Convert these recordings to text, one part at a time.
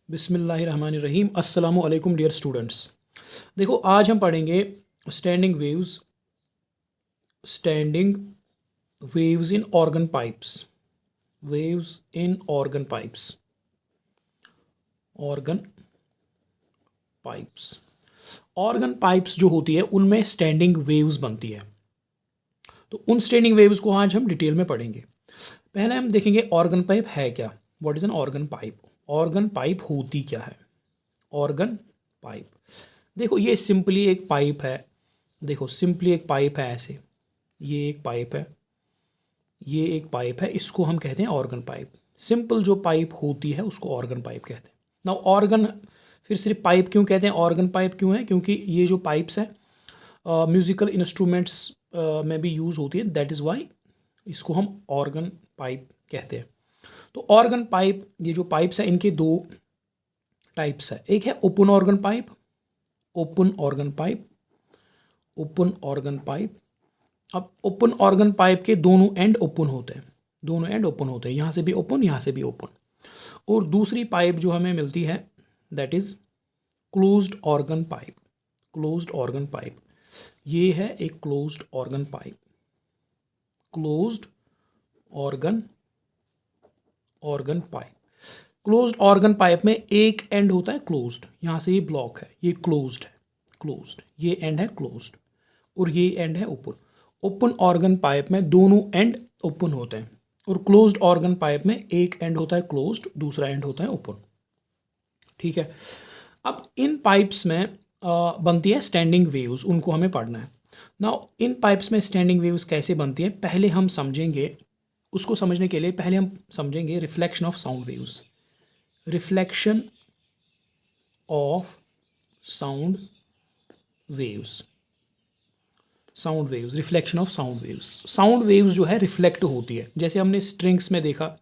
बिस्मिल्लाहिर्रहमानिर्रहीम। अस्सलामु अलैकुम डियर स्टूडेंट्स। देखो आज हम पढ़ेंगे standing waves in organ pipes. Waves in organ pipes. Organ pipes organ pipes जो होती है उनमें स्टैंडिंग वेव्स बनती है। तो उन स्टैंडिंग वेव्स को आज हम डिटेल में पढ़ेंगे। पहले हम देखेंगे ऑर्गन पाइप है क्या। What is an organ pipe. Organ pipe होती क्या है। ऑर्गन पाइप, देखो ये सिंपली एक पाइप है। देखो सिंपली एक पाइप है ऐसे, ये एक पाइप है, ये एक पाइप है, इसको हम कहते हैं ऑर्गन पाइप। सिंपल जो पाइप होती है उसको ऑर्गन पाइप कहते हैं। नाउ ऑर्गन, फिर सिर्फ पाइप क्यों कहते हैं, ऑर्गन पाइप क्यों है, क्योंकि ये जो पाइप्स है म्यूज़िकल इंस्ट्रूमेंट्स में भी यूज़ होती है, दैट इज़ वाई इसको हम ऑर्गन पाइप कहते हैं। तो ऑर्गन पाइप, ये जो पाइप्स है इनके दो टाइप्स है। एक है open organ pipe, open organ pipe, open organ pipe. अब ओपन ऑर्गन पाइप के दोनों एंड ओपन होते हैं, दोनों एंड ओपन होते हैं, यहाँ से भी ओपन, यहाँ से भी ओपन। और दूसरी पाइप जो हमें मिलती है that is closed organ pipe. Closed organ pipe, ये है एक closed organ pipe. Closed organ pipe. Closed organ pipe में एक एंड होता है क्लोज्ड, यहाँ से ये ब्लॉक है, ये क्लोज्ड है, क्लोज्ड, ये एंड है क्लोज्ड, और ये एंड है ओपन। ओपन ऑर्गन पाइप में दोनों एंड ओपन होते हैं, और क्लोज्ड ऑर्गन पाइप में एक एंड होता है क्लोज्ड, दूसरा एंड होता है ओपन। ठीक है। अब इन पाइप्स में बनती है स्टैंडिंग वेव्स, उनको हमें पढ़ना है। नाउ इन पाइप्स में स्टैंडिंग वेव्स कैसे बनती है पहले हम समझेंगे। उसको समझने के लिए पहले हम समझेंगे reflection of sound waves. Reflection of sound waves. Sound waves, reflection of sound waves. Sound waves जो है रिफ्लेक्ट होती है, जैसे हमने स्ट्रिंग्स में देखा,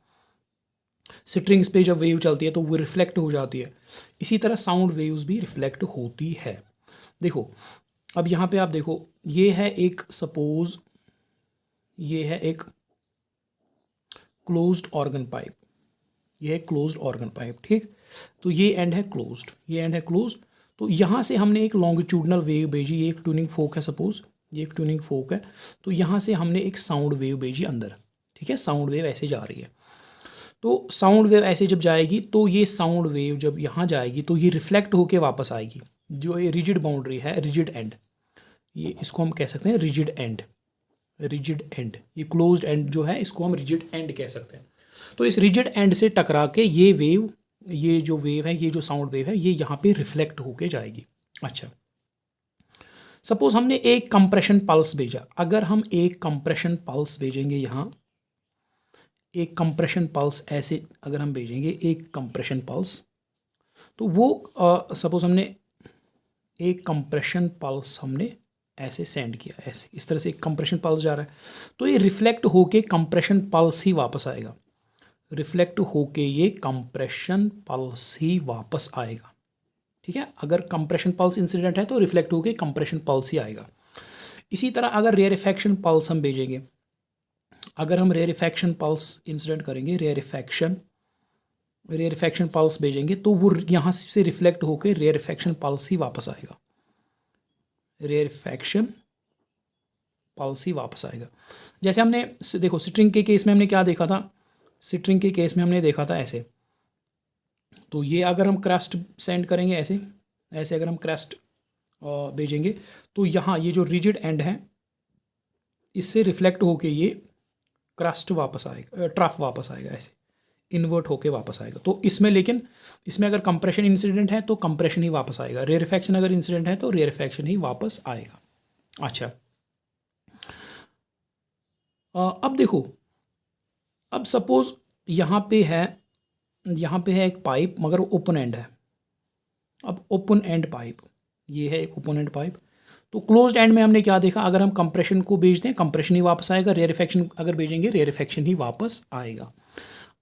स्ट्रिंग्स पे जब वेव चलती है तो वो रिफ्लेक्ट हो जाती है। इसी तरह साउंड वेव्स भी रिफ्लेक्ट होती है। देखो अब यहाँ पे आप देखो, ये है एक, सपोज ये है एक क्लोज्ड ऑर्गन पाइप, ये है क्लोज्ड ऑर्गन पाइप। ठीक, तो ये एंड है क्लोज्ड, ये एंड है क्लोज्ड। तो यहाँ से हमने एक लॉन्गिट्यूडनल वेव भेजी, ये एक ट्यूनिंग फोक है, सपोज ये एक ट्यूनिंग फोक है, तो यहाँ से हमने एक साउंड वेव भेजी अंदर। ठीक है, साउंड वेव ऐसे जा रही है। तो साउंड वेव ऐसे जब जाएगी तो ये साउंड वेव जब यहाँ जाएगी तो ये रिफ्लेक्ट होके वापस आएगी। जो ये रिजिड बाउंड्री है, रिजिड एंड, ये इसको हम कह सकते हैं रिजिड एंड। रिजिड एंड, ये क्लोज्ड एंड जो है इसको हम रिजिड एंड कह सकते हैं। तो इस रिजिड एंड से टकरा के ये वेव, ये जो वेव है, ये जो साउंड वेव है, ये यहाँ पे रिफ्लेक्ट होके जाएगी। अच्छा, सपोज हमने एक कंप्रेशन पल्स भेजा। अगर हम एक कंप्रेशन पल्स भेजेंगे यहाँ, एक कंप्रेशन पल्स ऐसे अगर हम भेजेंगे एक कंप्रेशन पल्स, तो वो सपोज हमने एक कंप्रेशन पल्स हमने ऐसे सेंड किया, ऐसे इस तरह से एक कंप्रेशन पल्स जा रहा है, तो ये रिफ्लेक्ट होके कंप्रेशन पल्स ही वापस आएगा। रिफ्लेक्ट होके ये कंप्रेशन पल्स ही वापस आएगा। ठीक है, अगर कंप्रेशन पल्स इंसिडेंट है तो रिफ्लेक्ट होके कंप्रेशन पल्स ही आएगा। इसी तरह अगर रेयरिफैक्शन पल्स हम भेजेंगे, अगर हम रेयरिफैक्शन पल्स इंसिडेंट करेंगे, रेयरिफैक्शन पल्स भेजेंगे, तो वो यहाँ से रिफ्लेक्ट होके रेयरिफैक्शन पल्स ही वापस आएगा। रेयरिफैक्शन पल्स ही वापस आएगा। जैसे हमने देखो स्ट्रिंग के केस में हमने क्या देखा था, स्ट्रिंग के केस में हमने देखा था ऐसे, तो ये अगर हम क्रस्ट सेंड करेंगे ऐसे, ऐसे अगर हम क्रस्ट भेजेंगे तो यहाँ ये जो रिजिड एंड है इससे रिफ्लेक्ट होके ये क्रस्ट वापस आएगा, ट्रफ वापस आएगा, ऐसे इन्वर्ट होके वापस आएगा। तो इसमें, लेकिन इसमें अगर कंप्रेशन इंसिडेंट है तो कंप्रेशन ही वापस आएगा, रेयरिफैक्शन अगर इंसिडेंट है तो रेयरिफैक्शन ही वापस आएगा। अच्छा, अब देखो, अब सपोज यहाँ पे है एक पाइप मगर ओपन एंड है। अब ओपन एंड पाइप, ये है एक ओपन एंड पाइप। तो क्लोज्ड एंड में हमने क्या देखा, अगर हम कंप्रेशन को भेजते हैं कंप्रेशन ही वापस आएगा, रेयरिफैक्शन अगर भेजेंगे रेयरिफैक्शन ही वापस आएगा।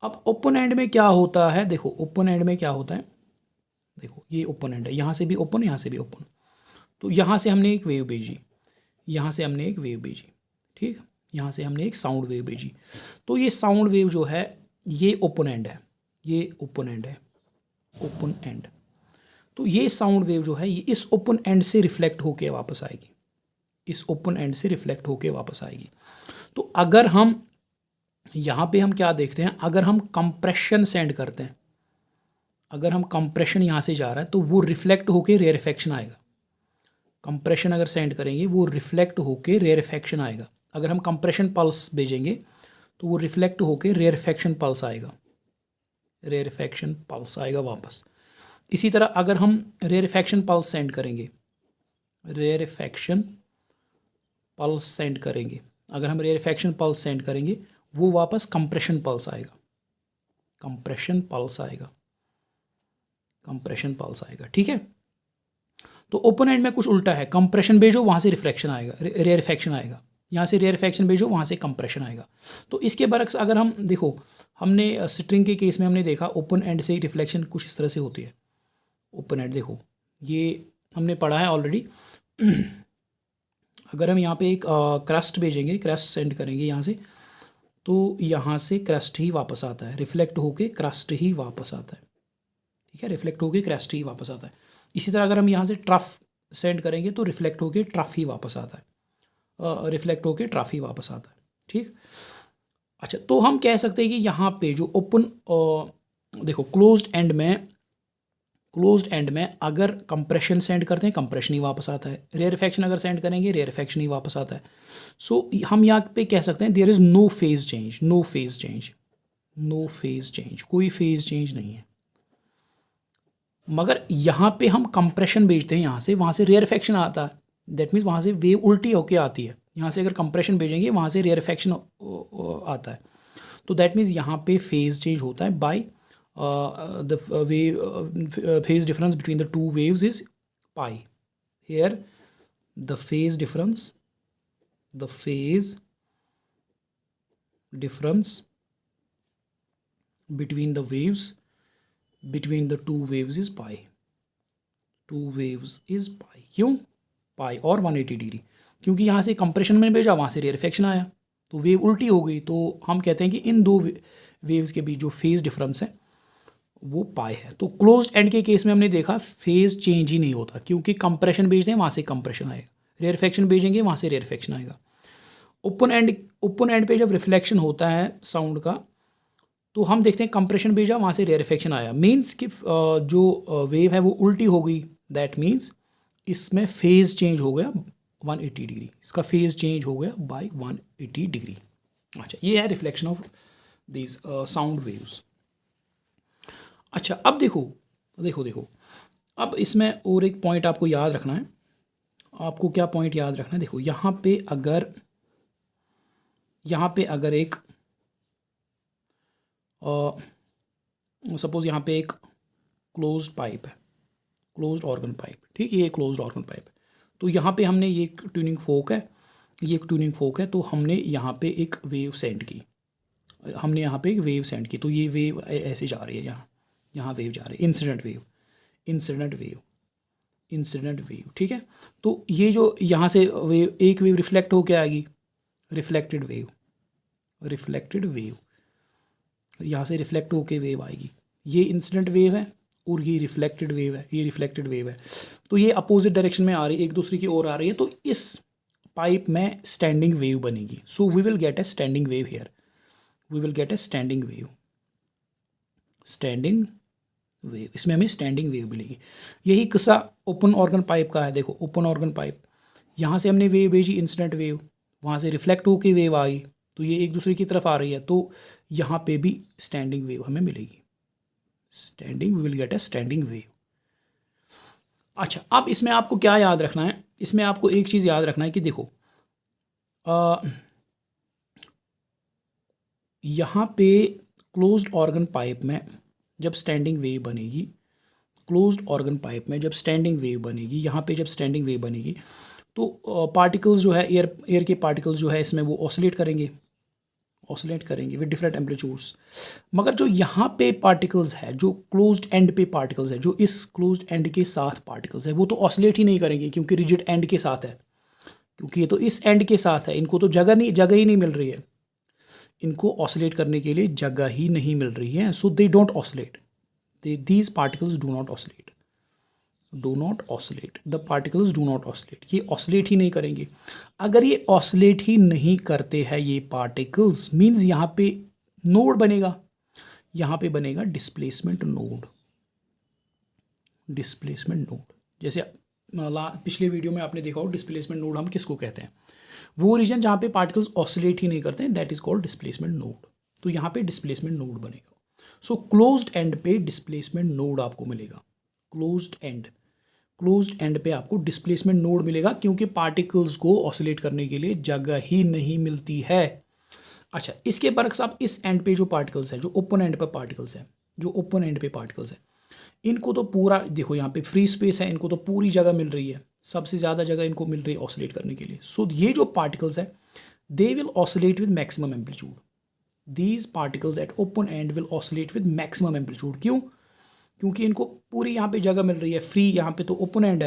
अब ओपन एंड में क्या होता है, देखो ओपन एंड में क्या होता है, देखो ये ओपन एंड है, यहाँ से भी ओपन, यहाँ से भी ओपन। तो यहाँ से हमने एक वेव भेजी, यहाँ से हमने एक वेव भेजी, ठीक, यहाँ से हमने एक साउंड वेव भेजी। तो ये साउंड वेव जो है ये ओपन एंड है, ये ओपन एंड है, ओपन एंड। तो ये साउंड वेव जो है ये इस ओपन एंड से रिफ्लेक्ट होके वापस आएगी, इस ओपन एंड से रिफ्लेक्ट होके वापस आएगी। तो अगर हम यहाँ पे हम क्या देखते हैं, अगर हम कंप्रेशन सेंड करते हैं, अगर हम कंप्रेशन यहाँ से जा रहा है तो वो रिफ्लेक्ट होके रेयरफेक्शन आएगा। कंप्रेशन अगर सेंड करेंगे वो रिफ्लेक्ट होके रेयरफेक्शन आएगा। अगर हम कंप्रेशन पल्स भेजेंगे तो वो रिफ्लेक्ट होके रेयरफेक्शन पल्स आएगा, रेयरफेक्शन पल्स आएगा वापस। इसी तरह अगर हम रेयरफेक्शन पल्स सेंड करेंगे, रेयरफेक्शन पल्स सेंड करेंगे, अगर हम रेयरफेक्शन पल्स सेंड करेंगे वो वापस कंप्रेशन पल्स आएगा, कंप्रेशन पल्स आएगा, कंप्रेशन पल्स आएगा। ठीक है, तो ओपन एंड में कुछ उल्टा है, कंप्रेशन भेजो वहाँ से रिफ्लेक्शन आएगा, रेयरफेक्शन आएगा, यहाँ से रेयरफेक्शन भेजो वहाँ से कंप्रेशन आएगा। तो इसके बरक्स अगर हम देखो, हमने स्ट्रिंग के केस में हमने देखा ओपन एंड से रिफ्लेक्शन कुछ इस तरह से होती है। ओपन एंड देखो ये हमने पढ़ा है ऑलरेडी। अगर हम यहाँ पे एक क्रस्ट भेजेंगे, क्रस्ट सेंड करेंगे यहाँ से, तो यहाँ से क्रस्ट ही वापस आता है, रिफ्लेक्ट होके क्रस्ट ही वापस आता है। ठीक है, रिफ्लेक्ट होके क्रस्ट ही वापस आता है। इसी तरह अगर हम यहाँ से ट्रफ सेंड करेंगे तो रिफ्लेक्ट होके ट्रफ ही वापस आता है, रिफ्लेक्ट होके ट्रफ ही वापस आता है। ठीक, अच्छा, तो हम कह सकते हैं कि यहाँ पे जो ओपन देखो क्लोज्ड एंड में अगर कंप्रेशन सेंड करते हैं कंप्रेशन ही वापस आता है, रेयरफेक्शन अगर सेंड करेंगे रेयरफेक्शन ही वापस आता है। सो हम यहाँ पे कह सकते हैं there is no phase change, no phase change, no phase change, कोई फेज चेंज नहीं है। मगर यहाँ पे हम कंप्रेशन भेजते हैं यहाँ से, वहाँ से रेयरफेक्शन आता है, दैट मीन्स वहाँ से वेव उल्टी होके आती है। यहाँ से अगर कंप्रेशन भेजेंगे वहाँ से रेयरफेक्शन आता है, तो दैट मीन्स यहाँ पे फेज चेंज होता है bye the phase difference between the two waves is pi. Here the phase difference between the waves, between the two waves is pi. Two waves is pi. क्यों pi और 180 degree? क्योंकि यहाँ से compression में भेजा वहाँ से रेयरफेक्शन आया तो वेव उल्टी हो गई। तो हम कहते हैं कि इन दो वेव्स के बीच जो फेज डिफरेंस है वो पाई है। तो क्लोज्ड एंड के केस में हमने देखा फेज चेंज ही नहीं होता, क्योंकि कंप्रेशन भेजते हैं वहाँ से कंप्रेशन आएगा, रेयरफेक्शन भेजेंगे वहाँ से रेयरफेक्शन आएगा। ओपन एंड पे जब रिफ्लेक्शन होता है साउंड का तो हम देखते हैं कंप्रेशन भेजा वहाँ से रेयरफेक्शन आया, मीन्स कि जो वेव है वो उल्टी हो गई। दैट मीन्स इसमें फेज चेंज हो गया 180 डिग्री, इसका फेज चेंज हो गया बाय 180 डिग्री। अच्छा, ये है reflection of this sound waves. अच्छा, अब देखो अब इसमें और एक पॉइंट आपको याद रखना है। आपको क्या पॉइंट याद रखना है? देखो यहाँ पे अगर एक सपोज यहाँ पे एक क्लोज्ड पाइप है, क्लोज्ड ऑर्गन पाइप, ठीक है, ये क्लोज्ड ऑर्गन पाइप है। तो यहाँ पे हमने ये एक ट्यूनिंग फोक है, ये एक ट्यूनिंग फोक है, तो हमने यहाँ पे एक वेव सेंड की, तो ये वेव ऐसे जा रही है, यहाँ वेव जा रही है, इंसिडेंट वेव, ठीक है। तो ये जो यहाँ से वेव, एक वेव रिफ्लेक्ट होकर आएगी, रिफ्लेक्टेड वेव यहाँ से रिफ्लेक्ट होके वेव आएगी, ये इंसिडेंट वेव है और ये रिफ्लेक्टेड वेव है, तो ये अपोजिट डायरेक्शन में आ रही है, एक दूसरे की ओर आ रही है, तो इस पाइप में स्टैंडिंग वेव बनेगी। So we will get a standing wave here, standing wave, इसमें हमें स्टैंडिंग वेव मिलेगी। यही किस्सा ओपन ऑर्गन पाइप का है। देखो ओपन ऑर्गन पाइप, यहाँ से हमने वेव भेजी, इंसिडेंट वेव, वहाँ से रिफ्लेक्ट होके वेव आई, तो ये एक दूसरे की तरफ आ रही है, तो यहाँ पे भी स्टैंडिंग वेव हमें मिलेगी, we will get a standing wave. अच्छा, अब इसमें आपको क्या याद रखना है? इसमें आपको एक चीज़ याद रखना है कि देखो यहाँ पे क्लोज्ड ऑर्गन पाइप में जब स्टैंडिंग वेव बनेगी, यहाँ पे जब स्टैंडिंग वेव बनेगी तो पार्टिकल्स जो है, एयर के पार्टिकल्स जो है इसमें वो ऑसिलेट करेंगे विद डिफरेंट एम्पलीट्यूड्स। मगर जो यहाँ पे पार्टिकल्स है, जो क्लोज्ड एंड पे पार्टिकल्स है, जो इस क्लोज्ड एंड के साथ पार्टिकल्स है, वो तो ऑसिलेट ही नहीं करेंगे, क्योंकि रिजिड एंड के साथ है, क्योंकि ये तो इस एंड के साथ है, इनको तो जगह ही नहीं मिल रही है, इनको ऑसिलेट करने के लिए जगह ही नहीं मिल रही है। So they don't oscillate, these particles do not oscillate, the particles do not oscillate, ये oscillate ही नहीं करेंगे। अगर ये oscillate ही नहीं करते हैं ये particles, मीन्स यहाँ पे नोड बनेगा, यहाँ पे बनेगा डिस्प्लेसमेंट नोड, डिस्प्लेसमेंट नोड। जैसे पिछले वीडियो में आपने देखा हो डिस्प्लेसमेंट नोड हम किसको कहते हैं, वो रीजन जहाँ पे पार्टिकल्स ऑसिलेट ही नहीं करते हैं, that is called displacement node. तो यहाँ पे डिस्प्लेसमेंट नोड बनेगा। सो क्लोज्ड एंड पे डिस्प्लेसमेंट नोड आपको मिलेगा, क्लोज्ड एंड पे आपको डिस्प्लेसमेंट नोड मिलेगा, क्योंकि पार्टिकल्स को ऑसिलेट करने के लिए जगह ही नहीं मिलती है। अच्छा, इसके बरक्स आप इस एंड पे जो पार्टिकल्स है, जो ओपन एंड पे पार्टिकल्स है, इनको तो पूरा देखो, यहाँ पे फ्री स्पेस है, इनको तो पूरी जगह मिल रही है, सबसे ज़्यादा जगह इनको मिल रही है ऑसिलेट करने के लिए। सो ये जो पार्टिकल्स है they will oscillate with maximum amplitude, these particles eight open and will oscillate with maximum amplitude. क्यों? क्योंकि इनको पूरी यहाँ पे जगह मिल रही है, फ्री, यहाँ पे तो ओपन एंड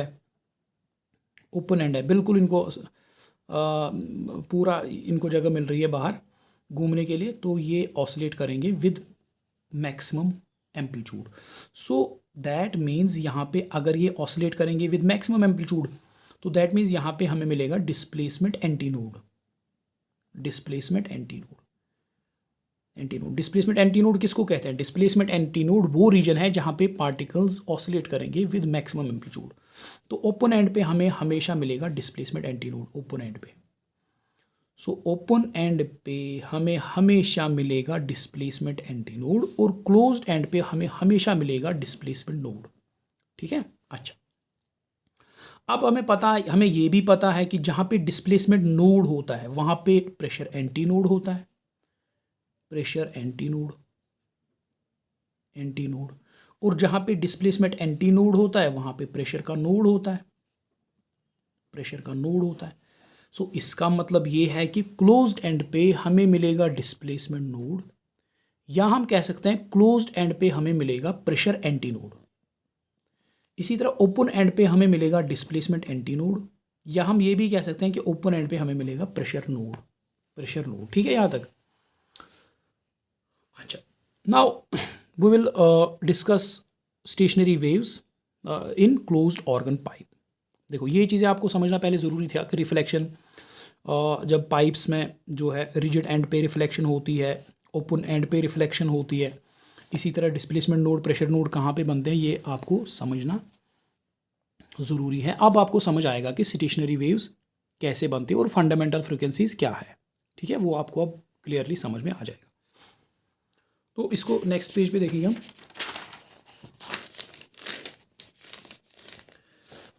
है, बिल्कुल इनको पूरा इनको जगह मिल रही है बाहर घूमने के लिए, तो ये ऑसिलेट करेंगे with maximum amplitude. So that means यहाँ पे अगर ये ऑसिलेट करेंगे विद मैक्सिमम एम्पलीट्यूड, तो दैट मीन्स यहाँ पे हमें मिलेगा डिस्प्लेसमेंट एंटीनोड, डिस्प्लेसमेंट एंटीनोड किसको कहते हैं? डिस्प्लेसमेंट एंटीनोड वो रीजन है जहाँ पे पार्टिकल्स ऑसिलेट करेंगे विद मैक्सिमम एम्पलीट्यूड। तो ओपन एंड पे हमें हमेशा मिलेगा डिस्प्लेसमेंट एंटीनोड, ओपन एंड पे। सो ओपन एंड पे हमें हमेशा मिलेगा डिस्प्लेसमेंट एंटीनोड, और क्लोज्ड एंड पे हमें हमेशा मिलेगा डिस्प्लेसमेंट नोड। ठीक है। अच्छा, अब हमें ये भी पता है कि जहाँ पे डिस्प्लेसमेंट नोड होता है वहाँ पे प्रेशर एंटीनोड होता है, प्रेशर एंटीनोड, और जहाँ पे डिस्प्लेसमेंट एंटीनोड होता है वहाँ पे प्रेशर का नोड होता है, सो इसका मतलब ये है कि क्लोज्ड एंड पे हमें मिलेगा डिस्प्लेसमेंट नोड, या हम कह सकते हैं क्लोज्ड एंड पे हमें मिलेगा प्रेशर एंटीनोड। इसी तरह ओपन एंड पे हमें मिलेगा डिस्प्लेसमेंट एंटीनोड, या हम ये भी कह सकते हैं कि ओपन एंड पे हमें मिलेगा प्रेशर नोड। ठीक है यहाँ तक? अच्छा, now we will discuss stationary waves in closed organ pipe. देखो, ये चीज़ें आपको समझना पहले ज़रूरी था कि रिफ्लेक्शन जब पाइप्स में जो है रिजिड एंड पे रिफ्लेक्शन होती है, ओपन एंड पे रिफ्लेक्शन होती है, इसी तरह डिस्प्लेसमेंट नोड, प्रेशर नोड कहाँ पे बनते हैं, ये आपको समझना ज़रूरी है। अब आपको समझ आएगा कि स्टेशनरी वेव्स कैसे बनती है और फंडामेंटल फ्रिक्वेंसीज क्या है। ठीक है, वो आपको अब क्लियरली समझ में आ जाएगा। तो इसको नेक्स्ट पेज पे देखेंगे हम।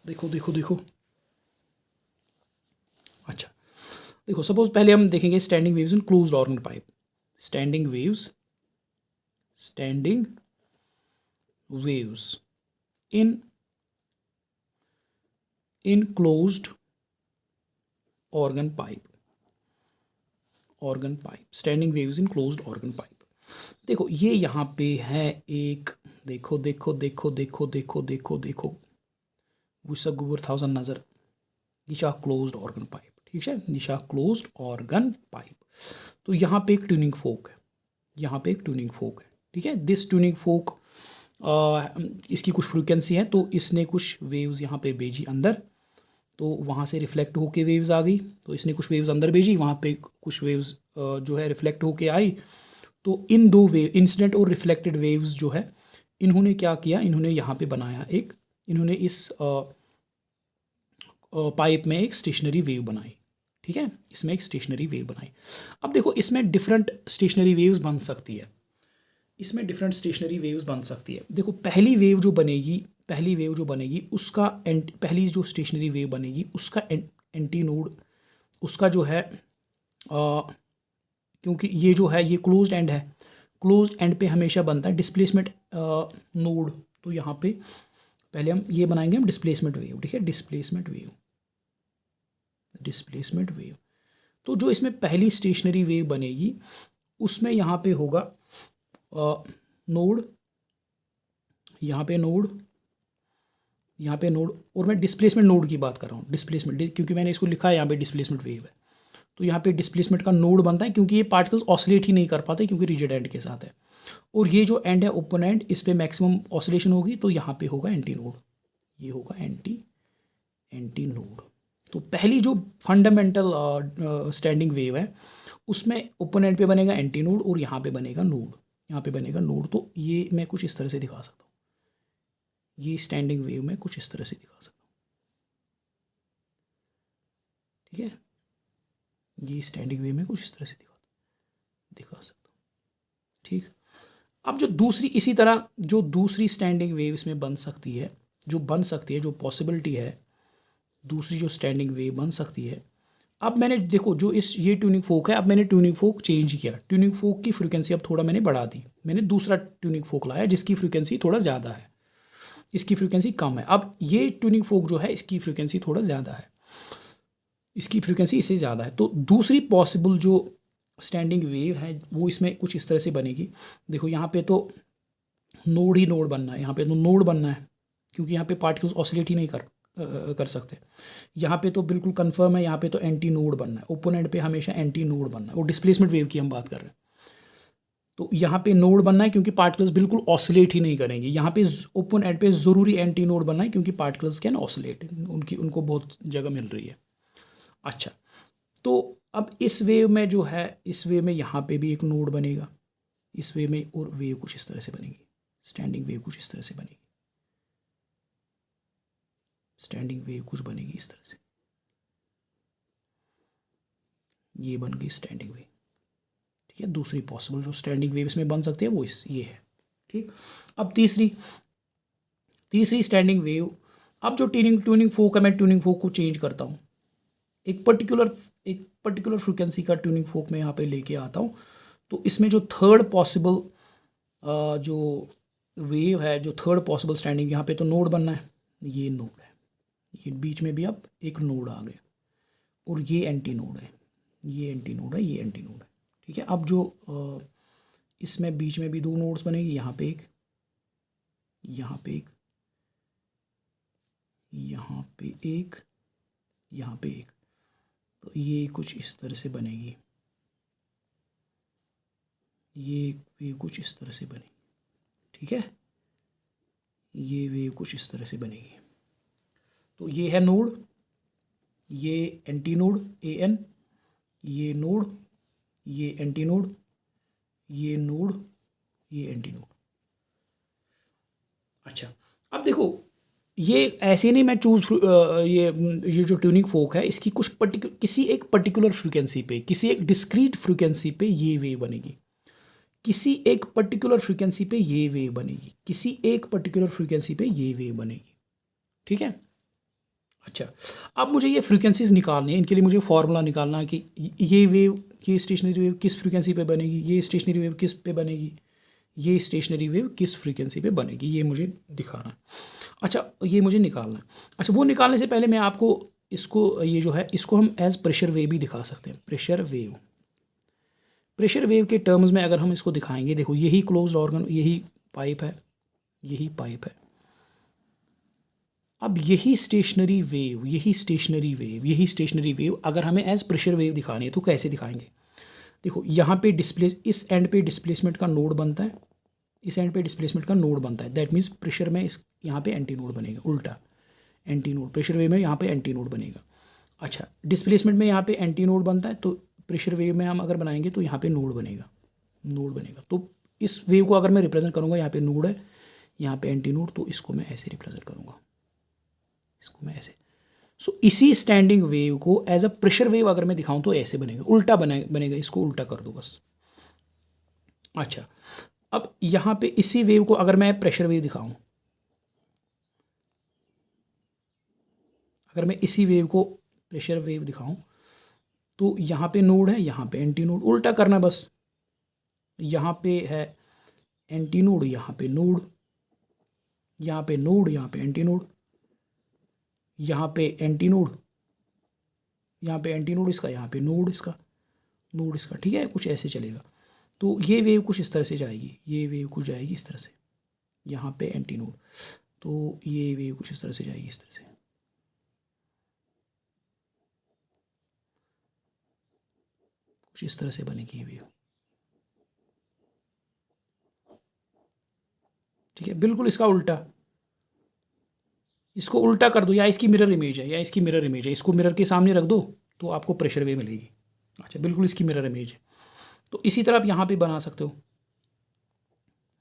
देखो। अच्छा, देखो, सपोज पहले हम देखेंगे standing waves in closed organ pipe. Standing waves in closed organ pipe, standing waves in closed organ pipe. देखो, ये यहाँ पे है एक, देखो, वुसा गुबुर थाउजेंड नज़र, दिशा क्लोज्ड ऑर्गन पाइप। ठीक है, दिशा क्लोज्ड ऑर्गन पाइप। तो यहाँ पे एक ट्यूनिंग फोक है, ठीक है। दिस ट्यूनिंग फोक, इसकी कुछ फ्रीक्वेंसी है, तो इसने कुछ वेव्स यहाँ पे भेजी अंदर, तो वहाँ से रिफ्लेक्ट होके वेव्स आ गई, तो इसने कुछ वेव्स अंदर भेजी, वहाँ पे कुछ वेव्स जो है रिफ्लेक्ट होके आई। तो इन दो वेव, इंसिडेंट और रिफ्लेक्टेड वेव्स जो है, इन्होंने क्या किया, इन्होंने यहाँ पे बनाया इन्होंने इस पाइप में एक स्टेशनरी वेव बनाई। ठीक है, इसमें एक स्टेशनरी वेव बनाई। अब देखो, इसमें डिफरेंट स्टेशनरी वेव्स बन सकती है, देखो, पहली वेव जो बनेगी उसका पहली जो स्टेशनरी वेव बनेगी उसका एंटीनोड, उसका जो है क्योंकि ये जो है ये क्लोज्ड एंड है, क्लोज्ड एंड पे हमेशा बनता है डिस्प्लेसमेंट नोड। तो यहाँ पे पहले हम ये बनाएंगे हम डिस्प्लेसमेंट वेव। ठीक है, डिस्प्लेसमेंट वेव। तो जो इसमें पहली स्टेशनरी वेव बनेगी उसमें यहाँ पे होगा नोड, यहाँ पे नोड, और मैं डिस्प्लेसमेंट नोड की बात कर रहा हूँ, डिस्प्लेसमेंट, क्योंकि मैंने इसको लिखा है यहाँ पे डिस्प्लेसमेंट वेव है। तो यहाँ पे डिस्प्लेसमेंट का नोड बनता है क्योंकि ये पार्टिकल्स ऑसिलेट ही नहीं कर पाते क्योंकि रिजिड एंड के साथ है। और ये जो एंड है ओपन एंड, इस पे मैक्सिमम ऑसिलेशन होगी, तो यहाँ पे होगा एंटी नोड, ये होगा एंटी नोड। तो पहली जो फंडामेंटल स्टैंडिंग वेव है उसमें ओपन एंड पे बनेगा एंटी नोड और यहाँ पे बनेगा नोड, यहाँ पे बनेगा नोड। तो ये मैं कुछ इस तरह से दिखा सकता हूँ, ये स्टैंडिंग वेव में कुछ इस तरह से दिखा सकता हूँ, ठीक है। ये स्टैंडिंग वेव में कुछ इस तरह से दिखा सकता हूँ, ठीक। अब जो दूसरी, इसी तरह जो दूसरी स्टैंडिंग वेव इसमें बन सकती है, जो पॉसिबिलिटी है, दूसरी जो स्टैंडिंग वेव बन सकती है। अब मैंने देखो जो ये ट्यूनिंग फोक है, अब मैंने ट्यूनिंग फोक चेंज किया, ट्यूनिंग फोक की फ्रीक्वेंसी अब थोड़ा मैंने बढ़ा दी, मैंने दूसरा ट्यूनिंग फोक लाया जिसकी फ्रीक्वेंसी थोड़ा ज़्यादा है, इसकी फ्रीक्वेंसी कम है। अब ये ट्यूनिंग फोक जो है इसकी फ्रीक्वेंसी थोड़ा ज़्यादा है, इसकी फ्रीक्वेंसी इससे ज़्यादा है। तो दूसरी पॉसिबल जो स्टैंडिंग वेव है वो इसमें कुछ इस तरह से बनेगी। देखो यहाँ पे तो नोड ही नोड बनना है, यहाँ पे तो नोड बनना है क्योंकि यहाँ पे पार्टिकल्स ऑसिलेट ही नहीं कर सकते। यहाँ पे तो बिल्कुल कंफर्म है, यहाँ पे तो एंटी नोड बनना है, ओपन एंड पे हमेशा एंटी नोड बनना है, और डिस्प्लेसमेंट वेव की हम बात कर रहे हैं। तो यहाँ पे नोड बनना है क्योंकि पार्टिकल्स बिल्कुल ऑसिलेट ही नहीं करेंगे। यहाँ पे ओपन एंड पे ज़रूरी एंटी नोड बनना है क्योंकि पार्टिकल्स कैन ऑसिलेट, उनको बहुत जगह मिल रही है। अच्छा, तो अब इस वेव में जो है, इस वेव में यहाँ पे भी एक नोड बनेगा, इस वेव में, और वेव कुछ इस तरह से बनेगी, स्टैंडिंग वेव कुछ इस तरह से बनेगी, स्टैंडिंग वेव कुछ बनेगी इस तरह से, ये बन गई स्टैंडिंग वेव, ठीक है। दूसरी पॉसिबल जो स्टैंडिंग वेव इसमें बन सकती है वो ये है, ठीक। अब तीसरी स्टैंडिंग वेव, अब जो ट्यूनिंग फोक है, मैं ट्यूनिंग फोक को चेंज करता हूँ, एक पर्टिकुलर फ्रिक्वेंसी का ट्यूनिंग फोक में यहाँ पे लेके आता हूँ। तो इसमें जो थर्ड पॉसिबल जो वेव है, जो थर्ड पॉसिबल स्टैंडिंग, यहाँ पे तो नोड बनना है, ये नोड है, ये बीच में भी अब एक नोड आ गया, और ये एंटी नोड है, ये एंटी नोड है, ये एंटी नोड है, ठीक है। अब जो इसमें बीच में भी दो नोड्स बनेंगे, यहाँ पे एक, यहाँ पे एक, यहाँ पे एक, यहाँ पे एक, तो ये कुछ इस तरह से बनेगी, ये वेव कुछ इस तरह से बनेगी, ठीक है, ये वेव कुछ इस तरह से बनेगी। तो ये है नोड, ये एंटी नोड AN, ये नोड, ये एंटी नोड, ये नोड, ये एंटी नोड। अच्छा, अब देखो ये ऐसे नहीं मैं चूज़, ये जो ट्यूनिंग फोक है इसकी कुछ किसी एक पर्टिकुलर फ्रीक्वेंसी पे, किसी एक डिस्क्रीट फ्रीक्वेंसी पे ये वेव बनेगी, किसी एक पर्टिकुलर फ्रीक्वेंसी पे ये वेव बनेगी, किसी एक पर्टिकुलर फ्रीक्वेंसी पे ये वेव बनेगी, ठीक है। अच्छा, अब मुझे ये फ्रीक्वेंसीज निकालनी है, इनके लिए मुझे फार्मूला निकालना है कि ये वेव, ये स्टेशनरी वेव किस फ्रीक्वेंसी पे बनेगी, ये स्टेशनरी वेव किस पे बनेगी, ये स्टेशनरी वेव किस फ्रीक्वेंसी पे बनेगी, ये मुझे दिखाना है। अच्छा, ये मुझे निकालना है। अच्छा, वो निकालने से पहले मैं आपको इसको, ये जो है इसको हम एज प्रेशर वेव भी दिखा सकते हैं, प्रेशर वेव के टर्म्स में अगर हम इसको दिखाएंगे, देखो यही क्लोज्ड ऑर्गन, यही पाइप है, यही पाइप है। अब यही स्टेशनरी वेव अगर हमें एज प्रेशर वेव दिखानी है तो कैसे दिखाएंगे। देखो यहाँ पे इस एंड पे डिस्प्लेसमेंट का नोड बनता है, इस एंड पे डिस्प्लेसमेंट का नोड बनता है, दैट मीन्स प्रेशर में इस यहाँ पे एंटी नोड बनेगा, उल्टा एंटी नोड, प्रेशर वेव में यहाँ पे एंटी नोड बनेगा। अच्छा, डिस्प्लेसमेंट में यहाँ पे एंटी नोड बनता है, तो प्रेशर वेव में हम अगर बनाएंगे तो यहाँ पे नोड बनेगा। तो इस वेव को अगर मैं रिप्रेजेंट करूँगा, यहाँ पे नोड है, यहाँ पे एंटी नोड, तो इसको मैं ऐसे रिप्रेजेंट करूँगा, इसको मैं ऐसे। सो इसी स्टैंडिंग वेव को एज अ प्रेशर वेव अगर मैं दिखाऊं तो ऐसे बनेगा, उल्टा बनेगा, इसको उल्टा कर दो बस। अच्छा, अब यहाँ पे इसी वेव को अगर मैं प्रेशर वेव दिखाऊं, अगर मैं इसी वेव को प्रेशर वेव दिखाऊं, तो यहाँ पे नोड है, यहाँ पे एंटी नोड, उल्टा करना बस। यहाँ पे है एंटी नोड, यहाँ पे नोड, यहाँ पे नोड, यहाँ पे एंटी नोड, यहाँ पे एंटी नोड, यहाँ पे एंटी नोड इसका, यहाँ पे नोड इसका, नोड इसका, ठीक है, कुछ ऐसे चलेगा। तो ये वेव कुछ इस तरह से जाएगी, ये वेव कुछ जाएगी इस तरह से, यहाँ पे एंटी नोड, तो ये वेव कुछ इस तरह से जाएगी, इस तरह से, कुछ इस तरह से बनेगी वेव। ठीक है, बिल्कुल इसका उल्टा, इसको उल्टा कर दो, या इसकी मिरर इमेज है, या इसकी मिरर इमेज है, इसको मिरर के सामने रख दो तो आपको प्रेशर वेव मिलेगी। अच्छा, बिल्कुल इसकी मिरर इमेज है। तो इसी तरह आप यहाँ पे बना सकते हो,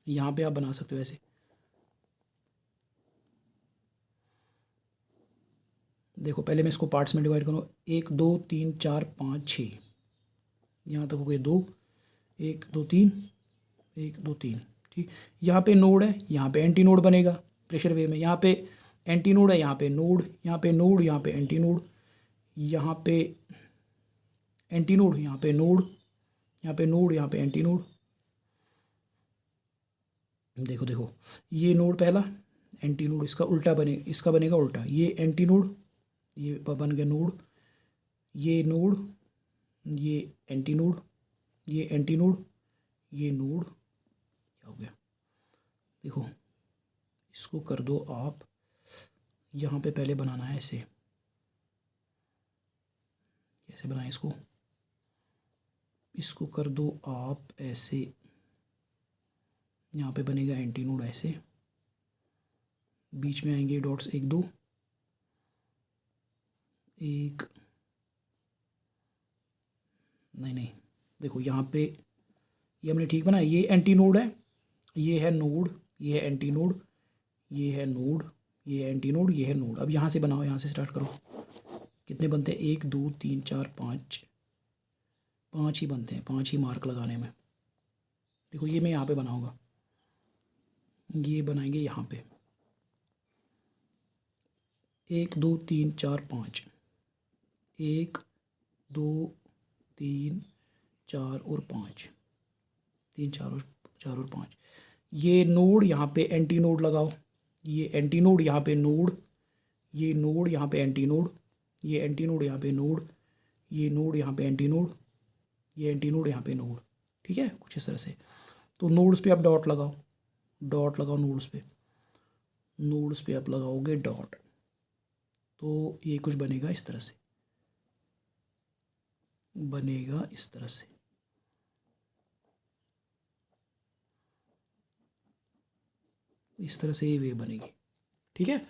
यहाँ पे आप बना सकते हो ऐसे। देखो पहले मैं इसको पार्ट्स में डिवाइड करूँ, 1 2 3 4 5 6, यहाँ तक हो गए 2, 1 2 3, 1 2 3। ठीक, यहाँ पे नोड है, यहाँ पे एंटी नोड बनेगा प्रेशर वेव में, यहाँ पे एंटी नोड है, यहाँ पे नोड, यहाँ पे नोड, यहाँ पे एंटी नोड, यहाँ पे एंटी नोड, यहाँ पे नोड, यहाँ पे नोड, यहाँ पे एंटी नोड। देखो देखो, ये नोड पहला, एंटी नोड, इसका उल्टा बने, इसका बनेगा उल्टा, ये एंटी नोड, ये बन गया नोड, ये नोड, ये एंटी नोड, ये एंटी नोड, ये नोड। क्या हो गया, देखो इसको कर दो आप, यहाँ पे पहले बनाना है ऐसे, कैसे बनाएं इसको, इसको कर दो आप ऐसे, यहाँ पे बनेगा एंटी नोड ऐसे, बीच में आएंगे डॉट्स 1 2, 1 नहीं, देखो यहाँ पे ये हमने ठीक बनाया, ये एंटी नोड है, ये है नोड, ये है एंटी नोड, ये है नोड, ये है एंटी नोड, ये है नोड। अब यहाँ से बनाओ, यहाँ से स्टार्ट करो। कितने बनते हैं, 1 2 3 4 5, 5 ही बनते हैं, 5 ही मार्क लगाने में। देखो ये मैं यहाँ पे बनाऊँगा, ये बनाएंगे यहाँ पे, 1 2 3 4 5, 1 2 3 4 और 5, 3 4 और 5। ये नोड यहाँ पे एंटी नोड लगाओ, ये एंटी नोड यहाँ पे नोड, ये नोड यहाँ पे एंटी नोड, ये एंटी नोड यहाँ पे नोड, ये नोड यहाँ पे एंटी नोड, ये एंटी नोड यहाँ पे नोड। ठीक है, कुछ इस तरह से। तो नोड्स पे आप डॉट लगाओ, डॉट लगाओ नोड्स पे, नोड्स पे आप लगाओगे डॉट, तो ये कुछ बनेगा इस तरह से, बनेगा इस तरह से। इस तरह से ये वेव बनेगी। ठीक है,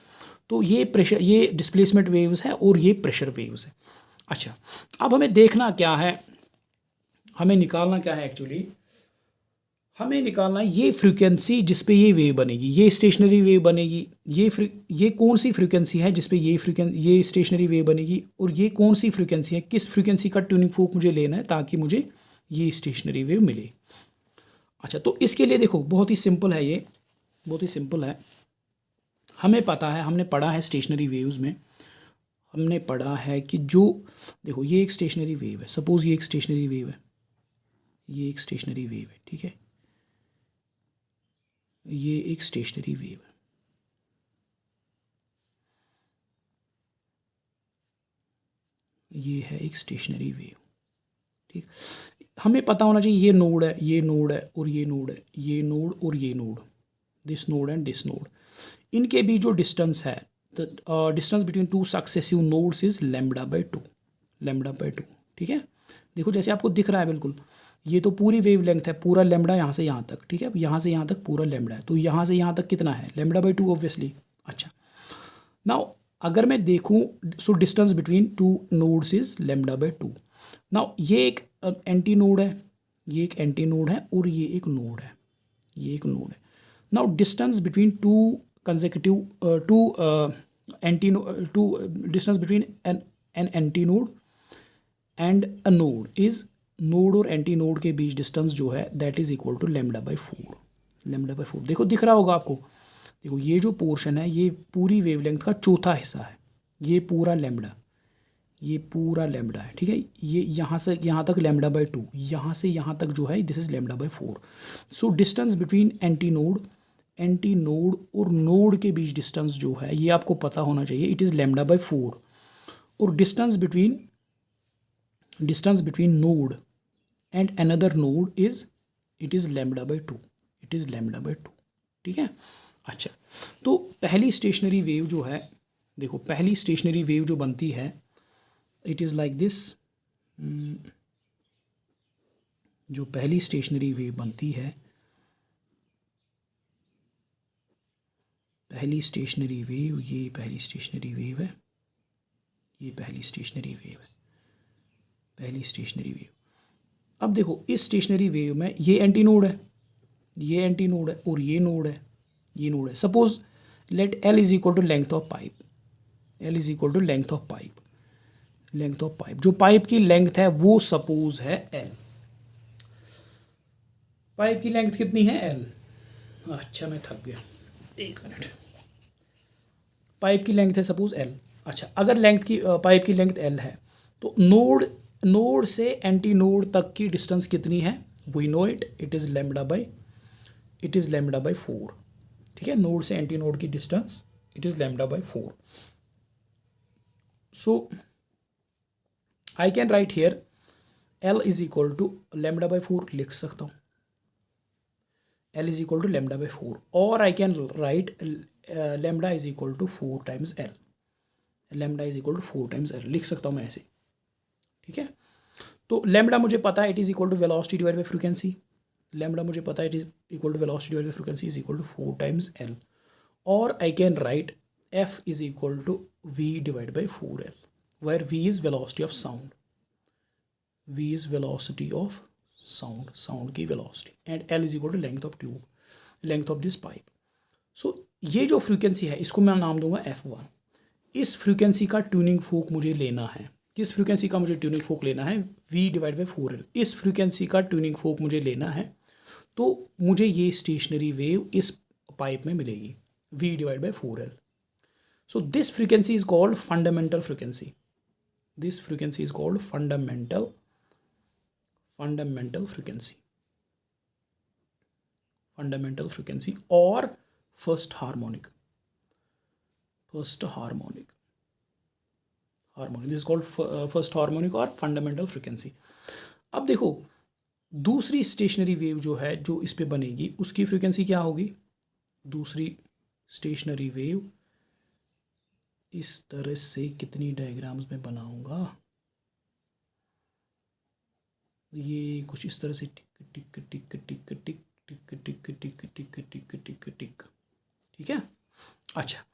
तो ये प्रेशर, ये डिस्प्लेसमेंट वेव्स है और ये प्रेशर वेव्स है। अच्छा, अब हमें देखना क्या है, हमें निकालना क्या है एक्चुअली, हमें निकालना है ये फ्रीक्वेंसी जिस पे ये वेव बनेगी, ये स्टेशनरी वेव बनेगी, ये कौन सी फ्रीक्वेंसी है जिस पे ये स्टेशनरी वेव बनेगी, और ये कौन सी फ्रीक्वेंसी है, किस फ्रीक्वेंसी का ट्यूनिंग फोक मुझे लेना है ताकि मुझे ये स्टेशनरी वेव मिले। अच्छा, तो इसके लिए देखो बहुत ही सिंपल है, ये बहुत ही सिंपल है। हमें पता है, हमने पढ़ा है स्टेशनरी वेव्स में, हमने पढ़ा है कि जो, देखो ये एक स्टेशनरी वेव है, सपोज ये एक स्टेशनरी वेव है, ये एक स्टेशनरी वेव है। ठीक है, ये एक स्टेशनरी वेव है, ये है एक स्टेशनरी वेव। ठीक, हमें पता होना चाहिए ये नोड है, ये नोड है और ये नोड है, ये नोड और ये node, this node and this node, इनके बीच जो डिस्टेंस है, the distance between two successive nodes is lambda by 2, lambda by 2। ठीक है, देखो जैसे आपको दिख रहा है बिल्कुल, ये तो पूरी वेव लेंथ है, पूरा लैम्बडा यहाँ से यहाँ तक। ठीक है, यहाँ से यहाँ तक पूरा लैम्बडा है, तो यहाँ से यहाँ तक कितना है, लैम्बडा बाई 2 ऑब्वियसली। अच्छा, नाउ अगर मैं देखूँ, so distance between two nodes is lambda by 2। Now ये एक एंटी नोड है, ये एक एंटी नोड है और ये एक नोड है, ये एक नोड है। Now distance between two consecutive distance between an anti node and a node is, node और एंटी नोड के बीच डिस्टेंस जो है that is equal to lambda by 4, lambda by 4। देखो दिख रहा होगा आपको, देखो ये जो पोर्शन है ये पूरी वेवलेंथ का चौथा हिस्सा है, ये पूरा लैम्बडा, ये पूरा लैम्बडा है। ठीक है, ये यहाँ से यहाँ तक लैम्बडा बाई 2, यहाँ से यहाँ तक जो है this is lambda by 4। So distance between anti node और नोड के बीच डिस्टेंस जो है ये आपको पता होना चाहिए, इट इज़ लैम्बडा बाई 4। और distance between node and another node is, it is lambda by 2, it is lambda by 2। ठीक है, अच्छा, तो पहली स्टेशनरी वेव जो है, देखो पहली स्टेशनरी वेव जो बनती है, इट इज़ लाइक दिस, जो पहली स्टेशनरी वेव बनती है, पहली स्टेशनरी वेव, ये पहली स्टेशनरी वेव है, ये पहली स्टेशनरी वेव है, पहली स्टेशनरी वेव। अब देखो इस स्टेशनरी वेव में ये एंटी नोड है, ये एंटी नोड है और ये नोड है, ये नोड है। Suppose let L is equal to length of pipe, L is equal to length of pipe, length of pipe, जो पाइप की लेंथ है वो सपोज है एल। पाइप की लेंथ कितनी है एल। अच्छा मैं थक गया, एक मिनट। पाइप की लेंथ है सपोज एल। अच्छा अगर लेंथ की पाइप की लेंथ एल है तो नोड से एंटी नोड तक की डिस्टेंस कितनी है, we know it, it is lambda by 4। ठीक है, नोड से एंटी नोड की distance it is lambda by 4। So I can write here L is equal to lambda by 4 लिख सकता हूँ, L is equal to lambda by 4, और I can write lambda is equal to 4 times L, lambda is equal to 4 times L लिख सकता हूँ मैं ऐसे। ठीक है, तो लेमडा मुझे पता है it is equal to velocity divide by frequency, lambda मुझे पता है it is equal to velocity divide by frequency is equal to 4 times L, और I can write F is equal to V divide by 4 L, where V is velocity of sound, V is velocity of sound, sound की velocity, and L is equal to length of tube, length of this pipe. सो ये जो frequency है इसको मैं नाम दूंगा F1। इस frequency का ट्यूनिंग फोक मुझे लेना है, किस फ्रीक्वेंसी का मुझे ट्यूनिंग फोक लेना है, V डिवाइड बाई 4L। इस फ्रीक्वेंसी का ट्यूनिंग फोक मुझे लेना है तो मुझे ये स्टेशनरी वेव इस पाइप में मिलेगी, V divide by 4L। So this frequency is called fundamental frequency, this frequency is called fundamental frequency, fundamental frequency और first harmonic, this is called first harmonic और फंडामेंटल फ्रीक्वेंसी। अब देखो दूसरी stationary wave जो है जो इस पे बनेगी उसकी फ्रीक्वेंसी क्या होगी, दूसरी स्टेशनरी वेव इस तरह से कितनी डायग्राम्स में बनाऊंगा, ये कुछ इस तरह से टिक टिक टिक टिक टिक टिक टिक टिक टिक टिक टिक टिक टिक। ठीक है, अच्छा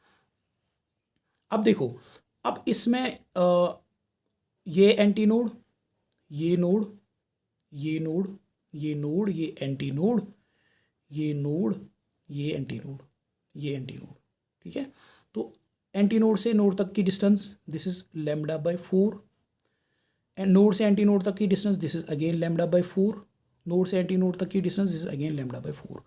अब देखो, अब इसमें ये एंटी नोड, ये नोड, ये नोड, ये नोड, ये एंटी नोड, ये नोड, ये एंटी नोड, ये एंटी नोड। ठीक है, तो एंटी नोड से नोड तक की distance this is lambda by 4, and node से एंटी नोड तक की distance this is again lambda by 4, node से एंटी नोड तक की distance this is again lambda by 4।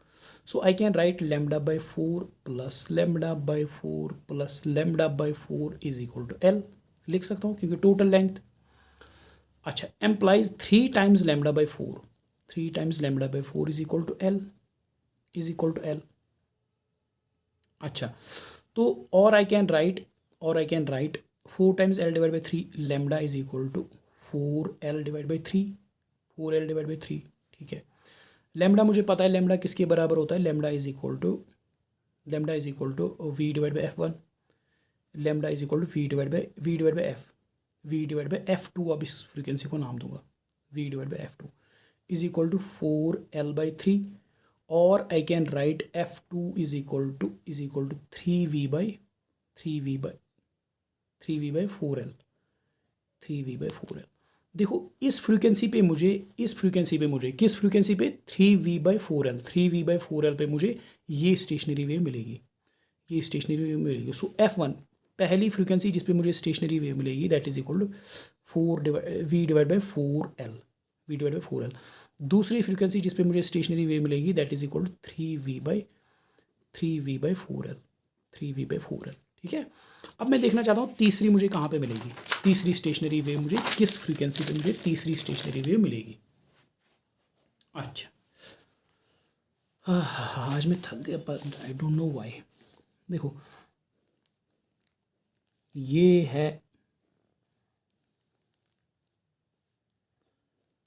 So I can write lambda by 4 plus lambda by 4 plus lambda by 4 is equal to L लिख सकता हूँ क्योंकि total length. अच्छा implies 3 times lambda by 4, 3 times lambda by 4 is equal to L, is equal to L. अच्छा तो और I can write 4 times L divide by 3 lambda is equal to 4L divide by 3, 4L divide by 3। ठीक है, lambda मुझे पता है lambda किसके बराबर होता है, lambda is equal to V divide by F1, lambda is equal to V divide by F, V divide by F2, अब इस फ्रीक्वेंसी को नाम दूंगा V divide by F2 is equal to 4L by 3, और I can write F2 is equal to 3V by 4L, 3V by 4L। देखो इस frequency पे मुझे किस फ्रीक्वेंसी पे 3V by 4L, 3V by 4L पे मुझे ये स्टेशनरी वेव मिलेगी, ये स्टेशनरी वेव मिलेगी। सो F1 पहली फ्रीक्वेंसी जिस पे मुझे स्टेशनरी वेव मिलेगी that is equal to V divide by 4L, दूसरी फ्रीक्वेंसी जिस पे मुझे स्टेशनरी वेव मिलेगी that is equal to 3V by 4L। ठीक है, अब मैं देखना चाहता हूँ तीसरी मुझे कहाँ पे मिलेगी, तीसरी स्टेशनरी वेव मुझे किस फ्रीक्वेंसी पे मुझे तीसरी स्टेशनरी वेव मिलेगी। अच्छा आज मैं थक गया पर आई डोंट नो व्हाई। देखो ये है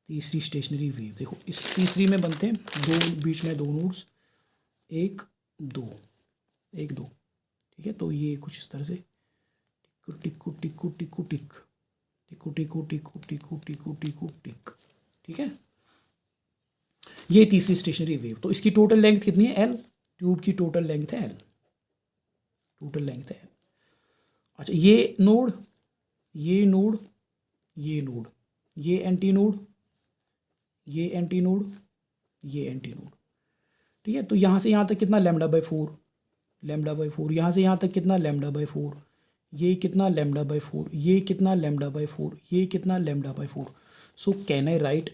तीसरी स्टेशनरी वेव, देखो इस तीसरी में बनते हैं बीच में 2 नोड्स, 1 2, 1 2। ठीक है, तो ये कुछ इस तरह से टिक्कू टिक्कू टिक्कू टिक टिक्कू टिक्कू टिक्कू टिक्कू टिक्कू टिक्कू टिक। ठीक है, ये तीसरी स्टेशनरी वेव। तो इसकी टोटल लेंथ कितनी है? एल। ट्यूब की टोटल लेंथ है एल, टोटल लेंथ है एल। अच्छा, ये नोड, ये नोड, ये नोड, ये एंटी नोड, ये एंटी नोड, ये एंटी नोड, ठीक है। तो यहाँ से यहाँ तक कितना? Lambda by 4, lambda by 4। यहाँ से यहाँ तक कितना? Lambda by 4। ये कितना? Lambda by 4। ये कितना? Lambda by 4। ये कितना? Lambda by 4। So can I write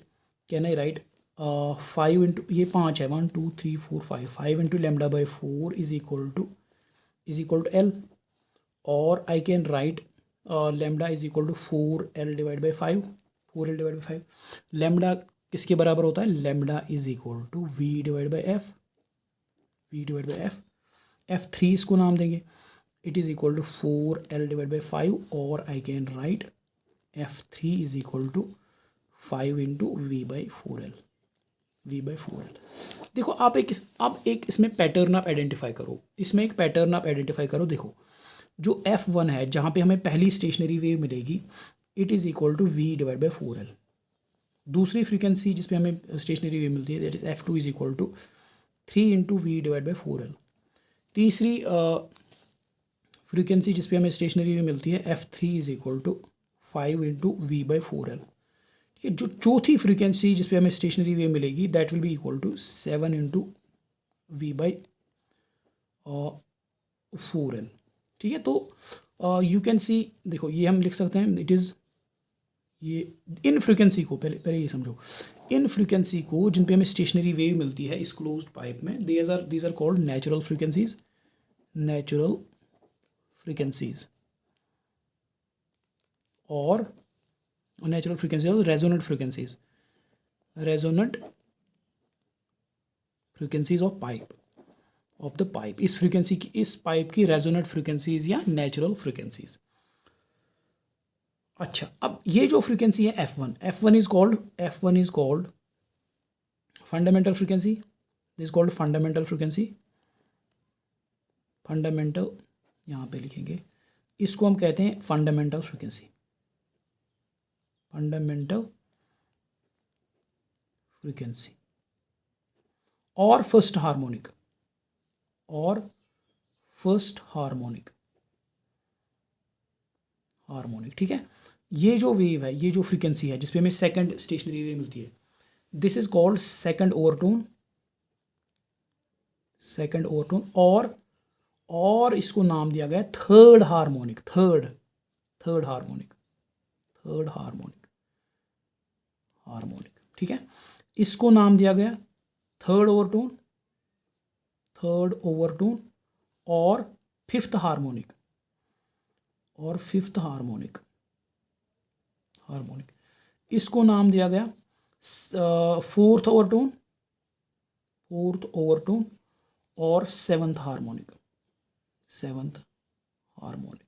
5 into, ये 5 है, 1 2 3 4 5 into lambda by 4 is equal to L, और I can write lambda is equal to 4L divide by 5, 4L divide by 5। Lambda किसके बराबर होता है? Lambda is equal to V divide by F, V divide by F. F3 इसको नाम देंगे, it is equal to 4L divide by 5, और I can write F3 is equal to 5 into V by 4L, V by 4L। देखो आप एक इसमें pattern आप identify करो, इसमें एक पैटर्न आप आइडेंटिफाई करो। देखो जो F1 है, जहाँ पे हमें पहली स्टेशनरी वेव मिलेगी, it is equal to V divide by 4L। दूसरी फ्रीक्वेंसी जिस पे हमें स्टेशनरी वेव मिलती है, that is F2 is equal to 3 into V divide by 4L। तीसरी फ्रीक्वेंसी जिस पे हमें स्टेशनरी वेव मिलती है, F3 is equal to 5 into V by 4L। ठीक है। जो चौथी फ्रीक्वेंसी जिस पे हमें स्टेशनरी वेव मिलेगी, that will be equal to 7 into V by 4L। ठीक है। तो यू कैन सी, देखो ये हम लिख सकते हैं, इट इज़, ये इन फ्रीक्वेंसी को पहले ये समझो, इन फ्रीक्वेंसी को जिन पे हमें स्टेशनरी वेव मिलती है इस क्लोज्ड पाइप में, these are called natural frequencies, natural frequencies, और नेचुरल फ्रीक्वेंसी और resonant frequencies, resonant frequencies of pipe, of the pipe. इस फ्रीक्वेंसी की, इस पाइप की रेजोनेंट फ्रीक्वेंसीज या नेचुरल फ्रीक्वेंसीज। अच्छा, अब ये जो फ्रीक्वेंसी है F1 is called fundamental frequency, this called fundamental frequency, fundamental यहाँ पे लिखेंगे, इसको हम कहते हैं फंडामेंटल फ्रीक्वेंसी, फंडामेंटल फ्रीक्वेंसी। और फर्स्ट हार्मोनिक, और फर्स्ट हार्मोनिक, हार्मोनिक। ठीक है। ये जो वेव है, ये जो फ्रीक्वेंसी है जिसपे हमें सेकंड स्टेशनरी वेव मिलती है, this is called second overtone, second overtone. और इसको नाम दिया गया third harmonic, third harmonic, third harmonic, harmonic. ठीक है। इसको नाम दिया गया थर्ड ओवरटोन, थर्ड ओवरटोन, और फिफ्थ हार्मोनिक, और फिफ्थ हार्मोनिक, हार्मोनिक। इसको नाम दिया गया फोर्थ ओवरटोन, फोर्थ ओवरटोन, और सेवंथ हार्मोनिक, सेवंथ हार्मोनिक।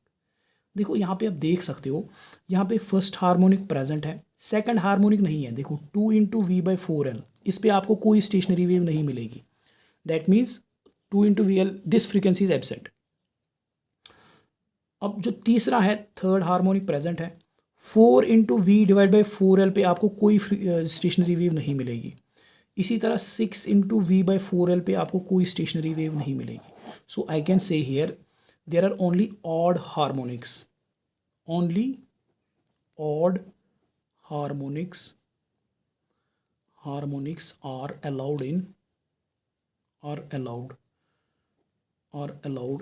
देखो यहाँ पे आप देख सकते हो, यहाँ पे फर्स्ट हार्मोनिक प्रेजेंट है, सेकंड हार्मोनिक नहीं है। देखो 2 इंटू V बाई 4L, इस पे आपको कोई स्टेशनरी वेव नहीं मिलेगी, that means 2 into VL, this frequency is absent. अब जो तीसरा है, थर्ड हार्मोनिक प्रेजेंट है, 4 into V divide by 4L पे आपको कोई स्टेशनरी वेव नहीं मिलेगी। इसी तरह 6 इंटू V बाई 4L पे आपको कोई स्टेशनरी वेव नहीं मिलेगी। So I can say here there are only odd harmonics, only odd harmonics are allowed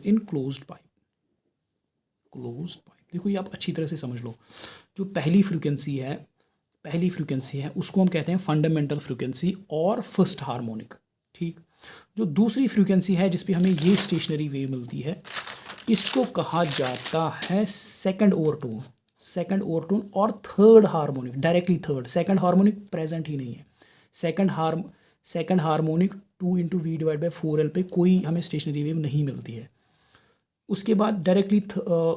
in closed pipe, closed pipe। देखो ये आप अच्छी तरह से समझ लो, जो पहली फ्रीक्वेंसी है उसको हम कहते हैं फंडामेंटल फ्रीक्वेंसी और फर्स्ट हार्मोनिक। ठीक। जो दूसरी फ्रीक्वेंसी है जिस पे हमें ये स्टेशनरी वेव मिलती है, इसको कहा जाता है सेकंड ओवरटोन, सेकंड ओवरटोन और third harmonic, directly third. Second harmonic present ही नहीं है। Second harmonic 2 into V divide by 4L पे कोई हमें स्टेशनरी वेव नहीं मिलती है। उसके बाद डायरेक्टली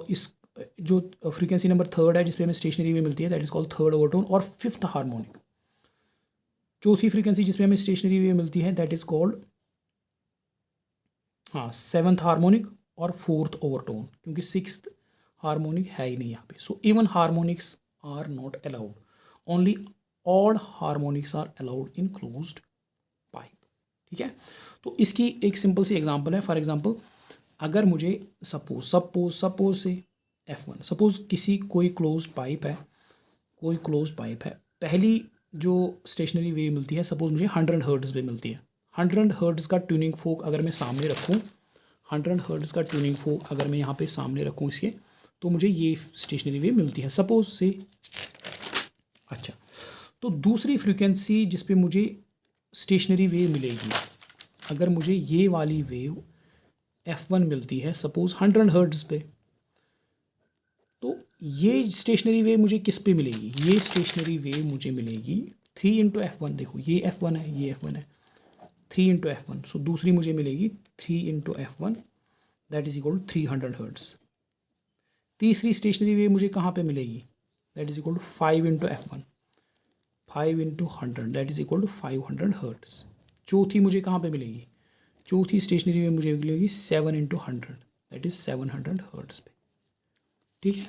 इस जो फ्रीक्वेंसी नंबर थर्ड है जिसपे हमें स्टेशनरी वेव मिलती है, that is called third overtone और फिफ्थ हार्मोनिक। चौथी फ्रीक्वेंसी जिसपे हमें स्टेशनरी वेव मिलती है, that is called seventh harmonic और फोर्थ ओवरटोन, क्योंकि सिक्स्थ हार्मोनिक है ही नहीं यहाँ पे। So even harmonics are not allowed, only odd harmonics are allowed in closed ठीक है। तो इसकी एक सिंपल सी एग्जांपल है। फॉर एग्जांपल अगर मुझे सपोज से F1, सपोज कोई क्लोज्ड पाइप है, पहली जो स्टेशनरी वेव मिलती है सपोज मुझे 100 हर्ट्ज़ पे मिलती है। 100 हर्ट्ज़ का ट्यूनिंग फोक अगर मैं सामने रखूँ, 100 हर्ट्ज़ का ट्यूनिंग फोक अगर मैं यहाँ पे सामने रखूँ इसके, तो मुझे ये स्टेशनरी वेव मिलती है सपोज से। अच्छा, तो दूसरी फ्रीक्वेंसी जिस पे मुझे स्टेशनरी वेव मिलेगी, अगर मुझे ये वाली वेव F1 मिलती है सपोज 100 हर्ट्ज़ पे, तो ये स्टेशनरी वेव मुझे किस पे मिलेगी? ये स्टेशनरी वेव मुझे मिलेगी 3 इंटू F1। देखो ये F1 है, ये F1 है, 3 इंटू F1। सो दूसरी मुझे मिलेगी 3 into F1, that is equal to 300 hertz. तीसरी स्टेशनरी वेव मुझे कहाँ पे मिलेगी? That is equal to 5 into F1, 5 into 100, that is equal to 500 hertz. चौथी मुझे कहाँ पे मिलेगी? चौथी स्टेशनरी वेव मुझे मिलेगी 7 इंटू 100, दैट इज 700 हर्ट्ज़ पे। ठीक है,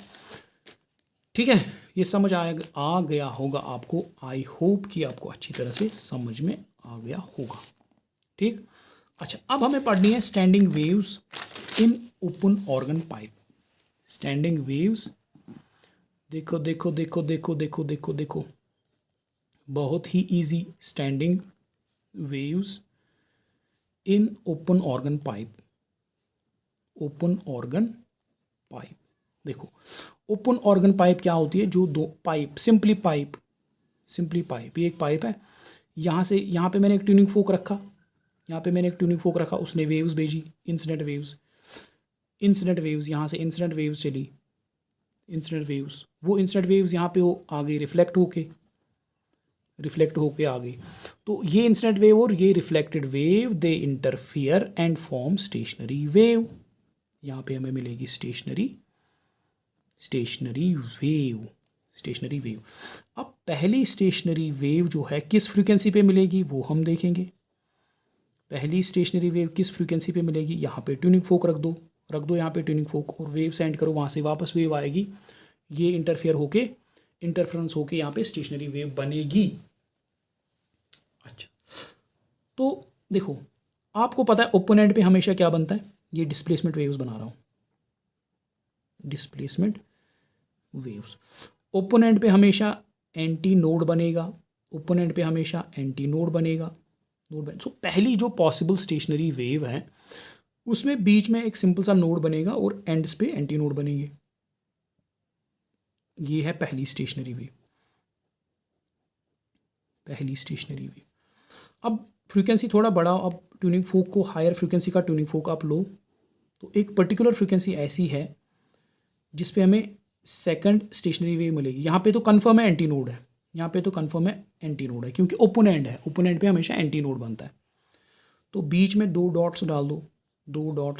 ठीक है, ये समझ आ गया होगा आपको। आई होप कि आपको अच्छी तरह से समझ में आ गया होगा। ठीक, अच्छा, अब हमें पढ़नी है standing waves in open organ pipe. Standing waves, देखो देखो देखो देखो देखो देखो देखो, बहुत ही easy. Standing waves in open organ pipe, open organ pipe. देखो ओपन ऑर्गन पाइप क्या होती है? जो दो पाइप, सिंपली पाइप, ये एक पाइप है, यहाँ से यहाँ पे मैंने एक ट्यूनिंग फोक रखा, उसने वेव्स भेजी, इंसिडेंट वेव्स, यहाँ से इंसिडेंट वेव्स चली, वो इंसिडेंट वेव्स यहाँ पे आ गई रिफ्लेक्ट होके आ गई। तो ये इंसिडेंट वेव और ये reflected wave, they interfere and form stationary wave. यहाँ पे हमें मिलेगी स्टेशनरी वेव। अब पहली स्टेशनरी वेव जो है किस फ्रीक्वेंसी पे मिलेगी वो हम देखेंगे। पहली स्टेशनरी वेव किस फ्रीक्वेंसी पे मिलेगी? यहाँ पे ट्यूनिंग फोक रख दो यहाँ पे ट्यूनिंग फोक, और वेव सेंड करो, वहाँ से वापस वेव आएगी, ये इंटरफेरेंस होके यहाँ पे स्टेशनरी वेव बनेगी। अच्छा, तो देखो आपको पता है ओपन एंड पे हमेशा क्या बनता है? ये डिस्प्लेसमेंट वेव्स बना रहा हूँ, डिस्प्लेसमेंट वेव्स। ओपन एंड पे हमेशा एंटी नोड बनेगा, सो पहली जो पॉसिबल स्टेशनरी वेव है उसमें बीच में एक सिंपल सा नोड बनेगा और एंड्स पे एंटी नोड बनेंगे। ये है पहली स्टेशनरी वेव, अब फ्रीक्वेंसी थोड़ा बड़ा, अब ट्यूनिंग फोक को हायर फ्रीक्वेंसी का ट्यूनिंग फोक आप लो, तो एक पर्टिकुलर फ्रीक्वेंसी ऐसी है जिस पे हमें सेकंड स्टेशनरी वेव मिलेगी। यहाँ पे तो कंफर्म है एंटी नोड है, क्योंकि ओपन एंड पे हमेशा एंटी नोड बनता है। तो बीच में दो डॉट्स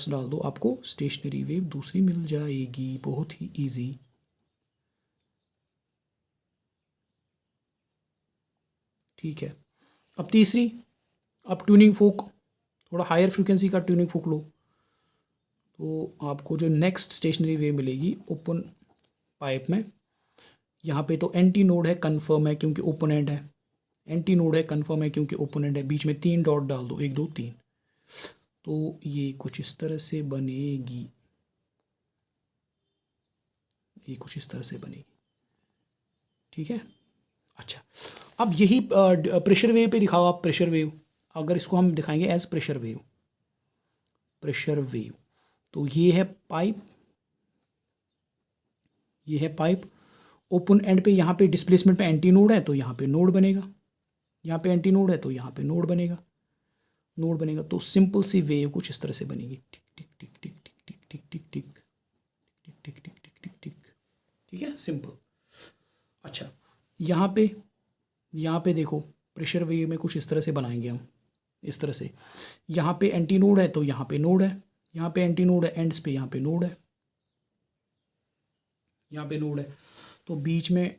डाल दो, आपको स्टेशनरी वेव दूसरी मिल जाएगी, बहुत ही इजी। ठीक है, अब तीसरी, अब ट्यूनिंग फोक, थोड़ा हायर फ्रीक्वेंसी का ट्यूनिंग फोक लो, तो आपको जो नेक्स्ट स्टेशनरी वेव मिलेगी ओपन पाइप में, यहाँ पे तो एंटी नोड है, कंफर्म है क्योंकि ओपन एंड है, बीच में 3 डॉट डाल दो, 1 2 3, तो ये कुछ इस तरह से बनेगी, ठीक है। अच्छा, अब यही प्रेशर वेव पे दिखाओ आप, प्रेशर वेव, अगर इसको हम दिखाएंगे एज प्रेशर वेव, तो ये है पाइप, ओपन एंड पे यहाँ पे डिस्प्लेसमेंट पे एंटी नोड है तो यहाँ पे नोड बनेगा, एंटी नोड है तो यहाँ पे नोड बनेगा, तो सिंपल सी वेव कुछ इस तरह से बनेगी, टिक टिक टिक टिक टिक टिक टिक टिक टिक टिक टिक टिक टिक टिक, ठीक है, सिंपल। अच्छा, यहाँ पे देखो प्रेशर वेव में कुछ इस तरह से बनाएंगे हम, इस तरह से, यहाँ पे एंटी नोड है तो यहाँ पे नोड है, एंटी नोड है एंड्स पे, यहाँ पे नोड है, तो बीच में